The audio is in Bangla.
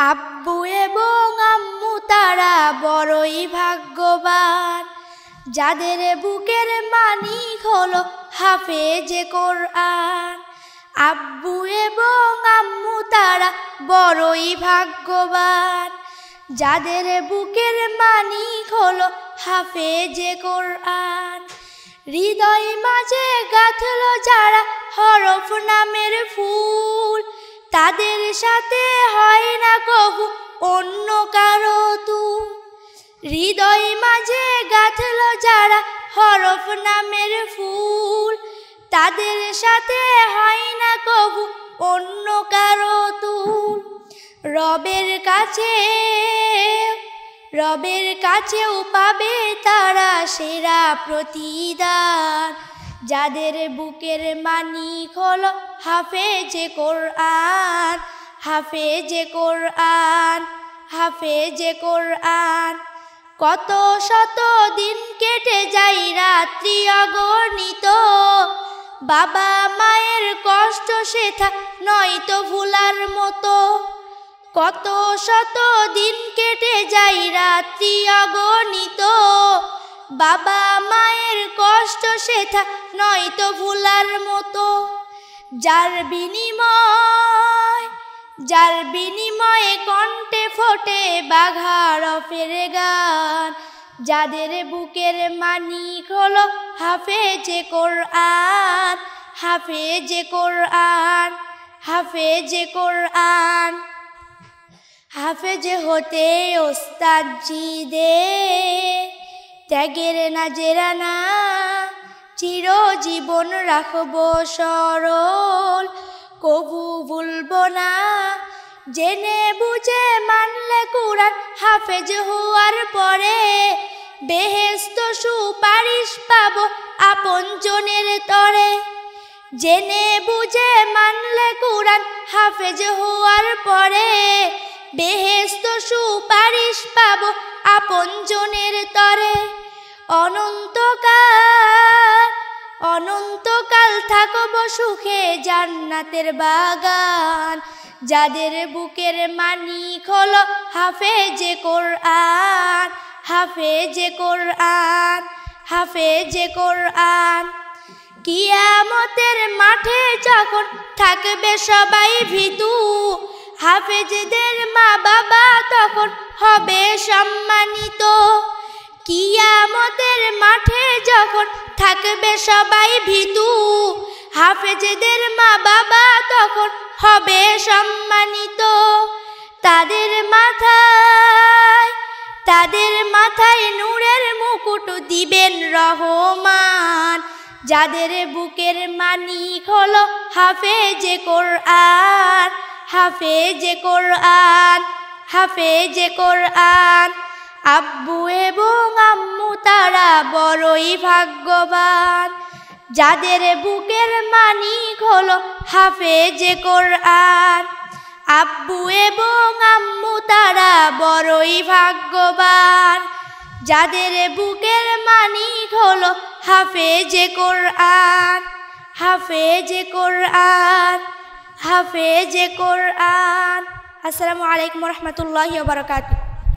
আব্বু এবং আম্মু তারা বড়ই ভাগ্যবান, যাদের বুকের মানিক হলো হাফেজে কোরআন। আব্বু এবং আম্মু তারা বড়ই ভাগ্যবান, যাদের বুকের মানিক হলো হাফেজে কোরআন। হৃদয় মাঝে গাঁথলো যারা হরফ নামের ফুল, তাদের সাথে হয় না কবু অন্য কারো তুল। হৃদয় মাঝে গাঁথলো যারা হরফ নামের ফুল, তাদের সাথে হয় না কবু অন্য কারো তুল। রবের কাছেও পাবে তারা সেরা প্রতিদান, যাদের বুকের মানিক হলো হাফেজে কোরআন। হাফেজে কোরআন, হাফেজে কোরআন। কত শত দিন কেটে যায় রাত্রি অগণিত, বাবা মায়ের কষ্ট সেথা নয়তো ভুলার মতো। কত শত দিন কেটে যায় রাত্রি অগণিত, বাবা মায়ের কষ্ট সেথা নয়তো ভুলার মতো। যার বিনিময়ে কণ্ঠে ফোটে বাঘারফের গান, যাদের বুকের মানিক হলো হাফেজে কোরআন। হাফেজে কোরআন, হাফেজে কোরআন। হাফেজে হতে ওস্তাদজি ত্যাগের নাজেরানা, চিরজীবন রাখবো সরল, কবু ভুলবো না। জেনে বুঝে মানলে কুরআন হাফেজ হওয়ার পরে, বেহেশত সুপারিশ পাবো আপন জনের তরে। জেনে বুঝে মানলে কুরআন হাফেজ হওয়ার পরে, বেহেশত সুপারিশ পাবো আপন জনের তরে। অনন্তকাল থাকবো সুখে জান্নাতের বাগান, যাদের বুকের মানিক হলো হাফেজে কোরআন। হাফেজে কোরআন, হাফেজে কোরআন। কিয়ামতের মাঠে যখন থাকবে সবাই ভীতু, হাফেজদের মা বাবা তখন হবে সম্মানিত। কিয়ামতের মাঠে যখন থাকবে সবাই ভীতু, হাফেজদের মা বাবা তখন হবে সম্মানিত। তাদের মাথায় নূরের মুকুট দিবেন রহমান, যাদের বুকের মানিক হলো হাফেজে কোরআন। হাফেজে কোরআন, হাফেজে কোরআন। আব্বু এবং আম্মু তারা বড়ই ভাগ্যবান, যাদের বুকের মানিক হলো হাফেজে কোরআন। আব্বু এবং আম্মু তারা বড়ই ভাগ্যবান, যাদের বুকের মানিক হলো হাফেজে কোরআন। হাফেজে কোরআন, হাফেজে কোরআন। আসসালামু আলাইকুম ওয়া রাহমাতুল্লাহি ওয়া বারাকাতুহু।